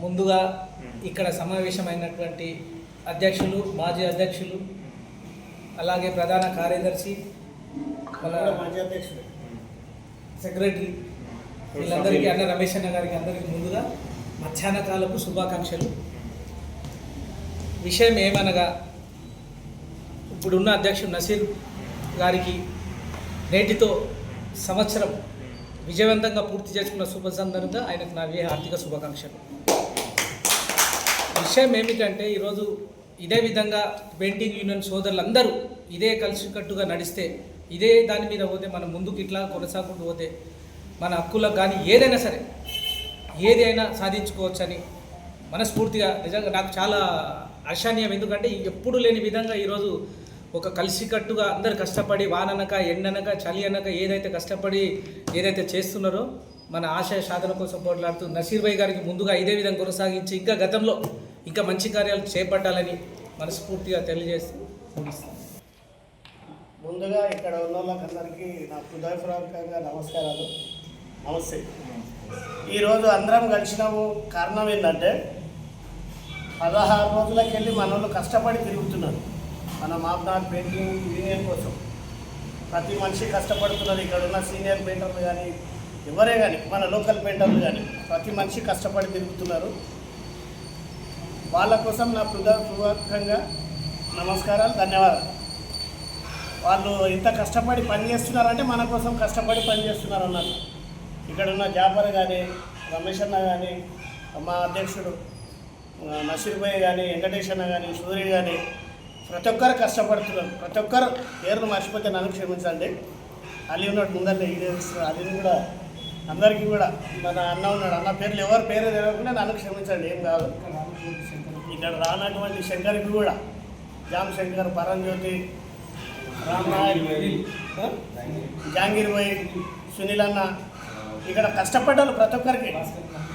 ముందుగా ఇక్కడ సమావేశమైనటువంటి అధ్యక్షులు, మాజీ అధ్యక్షులు, అలాగే ప్రధాన కార్యదర్శి, మాజీ అధ్యక్షులు, సెక్రటరీ, వీళ్ళందరికీ, అన్న రమేష్ అన్న గారికి అందరికీ ముందుగా మధ్యాహ్న కాలపు శుభాకాంక్షలు. విషయం ఏమనగా, ఇప్పుడున్న అధ్యక్షుడు నసీర్ గారికి నేటితో సంవత్సరం విజయవంతంగా పూర్తి చేసుకున్న శుభ సందర్భంగా ఆయనకు నా ఆర్థిక శుభాకాంక్షలు. విషయం ఏమిటంటే, ఈరోజు ఇదే విధంగా పెయింటింగ్ యూనియన్ సోదరులందరూ ఇదే కలిసికట్టుగా నడిస్తే, ఇదే దాని మీద పోతే, మనం ముందుకు ఇట్లా కొనసాగుతూ పోతే మన హక్కులకు కానీ ఏదైనా సరే ఏదైనా సాధించుకోవచ్చని మనస్ఫూర్తిగా, నిజంగా నాకు చాలా ఆశానీయం. ఎందుకంటే ఎప్పుడు లేని విధంగా ఈరోజు ఒక కలిసికట్టుగా అందరు కష్టపడి, వాననక ఎండనక చలి అనక ఏదైతే కష్టపడి ఏదైతే చేస్తున్నారో మన ఆశయ సాధన కోసం పోట్లాడుతూ నసీర్ భాయ్ గారికి ముందుగా ఇదే విధంగా కొనసాగించి ఇంకా గతంలో ఇంకా మంచి కార్యాలు చేపట్టాలని మనస్ఫూర్తిగా తెలియజేస్తూ ముగిస్తాను. ముందుగా ఇక్కడ ఉన్న వాళ్ళకందరికీ నా హృదయపూర్వకంగా నమస్కారాలు. నమస్తే. ఈరోజు అందరం కలిసినాము కారణం ఏంటంటే, 16 రోజులకి వెళ్ళి మన వాళ్ళు కష్టపడి తిరుగుతున్నారు మన మాబ్నార్ పెయింటింగ్ యూనియన్ కోసం. ప్రతి మనిషి కష్టపడుతున్నారు. ఇక్కడ ఉన్న సీనియర్ పెయింటర్లు కానీ ఎవరే కానీ, మన లోకల్ పెయింటర్లు కానీ ప్రతి మనిషి కష్టపడి తిరుగుతున్నారు. వాళ్ళ కోసం నా హృదయపూర్వకంగా నమస్కారాలు, ధన్యవాదాలు. వాళ్ళు ఇంత కష్టపడి పనిచేస్తున్నారంటే మన కోసం కష్టపడి పనిచేస్తున్నారు అన్నారు. ఇక్కడ ఉన్న జాఫర్ కానీ, రమేష్ అన్న కానీ, మా అధ్యక్షుడు నసీర్ భాయ్ కానీ, వెంకటేష్ అన్న కానీ, సూర్య కానీ ప్రతి ఒక్కరు కష్టపడుతున్నారు. ప్రతి ఒక్కరు పేర్లు మర్చిపోతే నన్ను క్షమించండి. అలీ ఉన్నాడు ముందర, అలీని కూడా అందరికీ కూడా, మన అన్న ఉన్నాడు, అన్న పేర్లు ఎవరు పేరు తెలియకుండా నన్ను క్షమించండి, ఏం కాదు. ఇక్కడ రానటువంటి శంకర్కి కూడా, జామ్ శంకర్, పరంజ్యోతి, రామ్నాయక్, జాంగీర్ భాయ్, సునీల్ అన్న, ఇక్కడ కష్టపడ్డారు ప్రతి ఒక్కరికి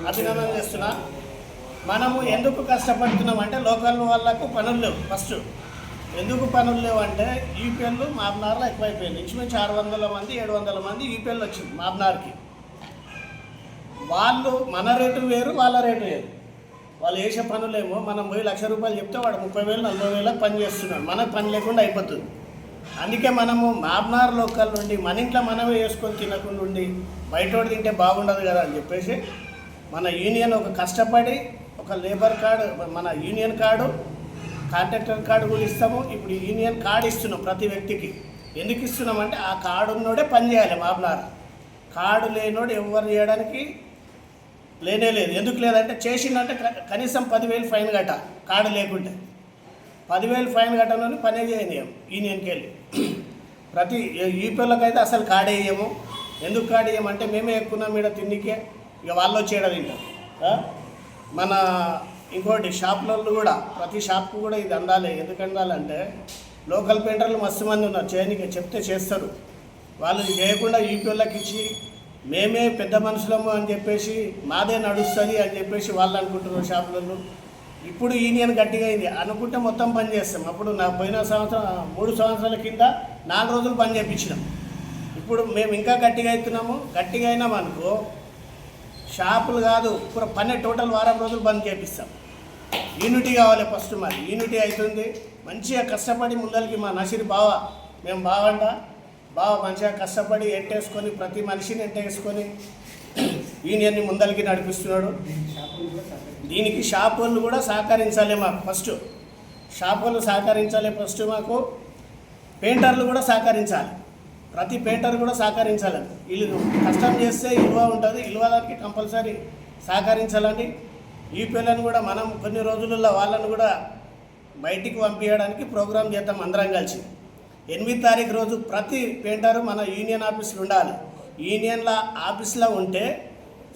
అభినందన చేస్తున్నా. మనము ఎందుకు కష్టపడుతున్నాం అంటే, లోకల్ వాళ్ళకు పనులు లేవు. ఫస్ట్ ఎందుకు పనులు లేవు అంటే, యూపీఎల్లు మాబ్నార్లో ఎక్కువైపోయింది. ఇంచుమించు 600 మంది 700 మంది యూపీఎల్ వచ్చింది మాబ్నార్కి. వాళ్ళు మన రేటు వేరు, వాళ్ళ రేటు వేరు. వాళ్ళు వేసే పనులేమో, మనం పోయి ₹1,00,000 చెప్తే వాడు 30,000 40,000 పని చేస్తున్నాడు. మనకు పని లేకుండా అయిపోతుంది. అందుకే మనము మాబ్నార్ లోకల్ నుండి మన ఇంట్లో మనమే వేసుకొని తినకుండా ఉండి బయటోడు తింటే బాగుండదు కదా అని చెప్పేసి, మన యూనియన్ ఒక కష్టపడి ఒక లేబర్ కార్డు, మన యూనియన్ కార్డు, కాంట్రాక్టర్ కార్డు కూడా ఇస్తాము. ఇప్పుడు యూనియన్ కార్డు ఇస్తున్నాం ప్రతి వ్యక్తికి. ఎందుకు ఇస్తున్నామంటే, ఆ కార్డు ఉన్నోడే పని చేయాలి. మాబ్నార్ కార్డు లేనోడు ఎవరు చేయడానికి లేనే లేదు. ఎందుకు లేదంటే, చేసిందంటే కనీసం 10,000 ఫైన్ కట్ట. కార్డు లేకుంటే 10,000 ఫైన్ కట్టనని పనే చేయనియం యూనియన్కి వెళ్ళి. ప్రతి యూపీఎల్కి అయితే అసలు కార్డు వేయము. ఎందుకు కార్డు వేయమంటే, మేమే ఎక్కున్నాం ఇక్కడ తిండికే, ఇక వాళ్ళు వచ్చేయడం తింటాం. మన ఇంకోటి షాపులలో కూడా, ప్రతి షాప్కు కూడా ఇది అందాలి. ఎందుకు అందాలంటే, లోకల్ పెయింటర్లు మస్తు మంది ఉన్నారు, చేయనికి చెప్తే చేస్తారు. వాళ్ళు చేయకుండా యూపీఎల్కి ఇచ్చి మేమే పెద్ద మనుషులము అని చెప్పేసి, మాదే నడుస్తుంది అని చెప్పేసి వాళ్ళు అనుకుంటున్నారు షాపులలో. ఇప్పుడు యూనియన్ గట్టిగా అయింది అనుకుంటే మొత్తం పని చేస్తాం. అప్పుడు నా పోయిన సంవత్సరం 3 సంవత్సరాల కింద 4 రోజులు పని చేయించినాం. ఇప్పుడు మేము ఇంకా గట్టిగా అవుతున్నాము. గట్టిగా అయినాం అనుకో, షాపులు కాదు ఇప్పుడు పని టోటల్ వారం రోజులు బంద్ చేపిస్తాం. యూనిటీ కావాలి ఫస్ట్. మరి యూనిటీ అవుతుంది. మంచిగా కష్టపడి ముందరికి మా నసీర్ బావ, మేము బావ మంచిగా కష్టపడి ఎట్టేసుకొని, ప్రతి మనిషిని ఎట్టేసుకొని యూనియన్ని ముందరికి నడిపిస్తున్నాడు. దీనికి షాప్ వాళ్ళు కూడా సహకరించాలి మాకు. ఫస్ట్ షాప్ వాళ్ళు సహకరించాలి. ఫస్ట్ మాకు పెయింటర్లు కూడా సహకరించాలి. ప్రతి పెయింటర్ కూడా సహకరించాలి. వీళ్ళు కష్టం చేస్తే విలువ ఉంటుంది. విలువదానికి కంపల్సరీ సహకరించాలండి. యూపీఎల్ని కూడా మనం కొన్ని రోజులలో వాళ్ళని కూడా బయటికి పంపించడానికి ప్రోగ్రాం చేద్దాం అందరం కలిసి. 8వ తారీఖు రోజు ప్రతి పెయింటరు మన యూనియన్ ఆఫీసులో ఉండాలి. యూనియన్ల ఆఫీస్లో ఉంటే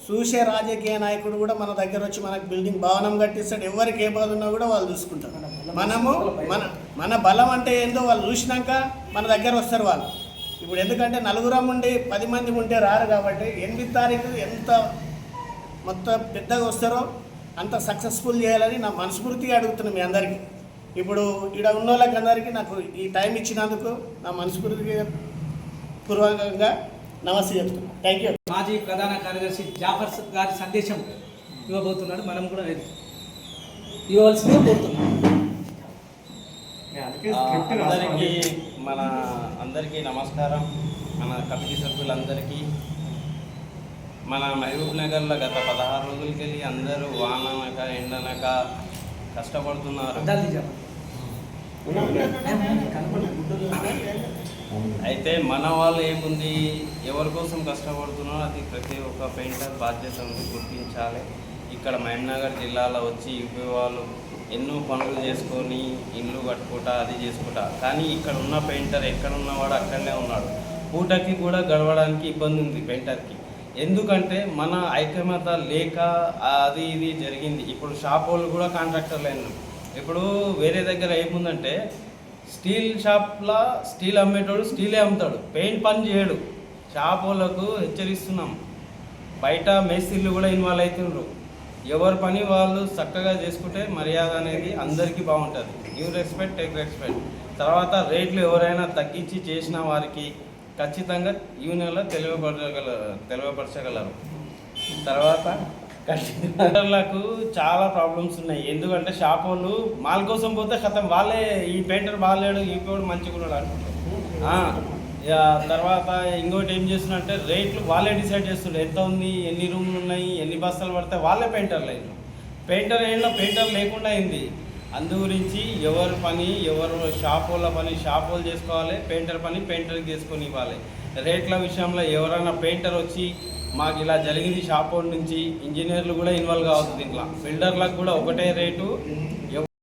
చూసే రాజకీయ నాయకుడు కూడా మన దగ్గర వచ్చి మనకు బిల్డింగ్ భవనం కట్టిస్తాడు. ఎవరికి ఏ బాధ ఉన్నా కూడా వాళ్ళు చూసుకుంటారు. మనము మన బలం అంటే ఏందో వాళ్ళు చూసినాక మన దగ్గర వస్తారు వాళ్ళు. ఇప్పుడు ఎందుకంటే 4 ఉండి 10 మంది ఉంటే రారు. కాబట్టి 8వ తారీఖు ఎంత మొత్తం పెద్దగా వస్తారో అంత సక్సెస్ఫుల్ చేయాలని నా మనస్ఫూర్తిగా అడుగుతున్నాను మీ అందరికీ. ఇప్పుడు ఇక్కడ ఉన్న వాళ్ళకి అందరికీ నాకు ఈ టైం ఇచ్చినందుకు నా మనస్ఫూర్తిగా పూర్వకంగా నమస్తే చెప్తున్నాను. Thank you. మాజీ ప్రధాన కార్యదర్శి జాఫర్ గారి సందేశం ఇవ్వబోతున్నాడు. మనం కూడా ఇవ్వవలసిందిగా కోరుతున్నాం. అందరికీ నమస్కారం. మన కమిటీ సభ్యులందరికీ, మన మహబూబ్ నగర్లో గత 16 రోజులకి వెళ్ళి అందరూ వాననక ఎండనక కష్టపడుతున్నారు. అయితే మన వాళ్ళు ఏముంది, ఎవరి కోసం కష్టపడుతున్నారో అది ప్రతి ఒక్క పెయింటర్ బాధ్యత ఉంది, గుర్తించాలి. ఇక్కడ మహబూబ్నగర్ జిల్లాలో వచ్చి యూపీ వాళ్ళు ఎన్నో పనులు చేసుకొని ఇండ్లు కట్టుకుంటా అది చేసుకుంటా, కానీ ఇక్కడ ఉన్న పెయింటర్ ఎక్కడ ఉన్నవాడు అక్కడనే ఉన్నాడు. పూటకి కూడా గడవడానికి ఇబ్బంది ఉంది పెయింటర్కి. ఎందుకంటే మన ఐక్యమత లేక అది ఇది జరిగింది. ఇప్పుడు షాప్ వాళ్ళు కూడా కాంట్రాక్టర్లు అయినారు. ఇప్పుడు వేరే దగ్గర ఏముందంటే స్టీల్ షాప్లో స్టీల్ అమ్మేటోడు స్టీలే అమ్ముతాడు, పెయింట్ పని చేయడు. షాప్ వాళ్ళకు హెచ్చరిస్తున్నాం. బయట మేస్త్రీలు కూడా ఇన్వాల్వ్ అవుతున్నారు. ఎవరి పని వాళ్ళు చక్కగా చేసుకుంటే మర్యాద అనేది అందరికీ బాగుంటుంది. Give respect, take respect. తర్వాత రేట్లు ఎవరైనా తగ్గించి చేసిన వారికి ఖచ్చితంగా యూనియన్లో తెలియపరచగలరు. తర్వాత కస్టమర్లకు చాలా ప్రాబ్లమ్స్ ఉన్నాయి. ఎందుకంటే షాప్ వాళ్ళు మాల్ కోసం పోతే ఖతం వాళ్ళే ఈ పెయింటర్ బాగాలేడు, ఈ కూడా మంచిగా ఉన్నాడు అనుకుంటారు. తర్వాత ఇంకోటి ఏం చేస్తున్నంటే రేట్లు వాళ్ళే డిసైడ్ చేస్తుండ్రు. ఎంత ఉంది, ఎన్ని రూమ్లు ఉన్నాయి, ఎన్ని బస్తాలు పడతాయి, వాళ్ళే పెయింటర్లు అయిన. పెయింటర్ లేకుండా అయింది. అందు గురించి ఎవరి పని ఎవరు షాప్ వాళ్ళ పని షాప్ వాళ్ళు చేసుకోవాలి, పెయింటర్ పని పెయింటర్కి చేసుకొని ఇవ్వాలి. రేట్ల విషయంలో ఎవరైనా పెయింటర్ వచ్చి మాకు ఇలా జరిగింది షాప్ వాళ్ళ నుంచి ఇంజనీర్లు కూడా ఇన్వాల్వ్ కావద్దు. దీంట్లో బిల్డర్లకు కూడా ఒకటే రేటు.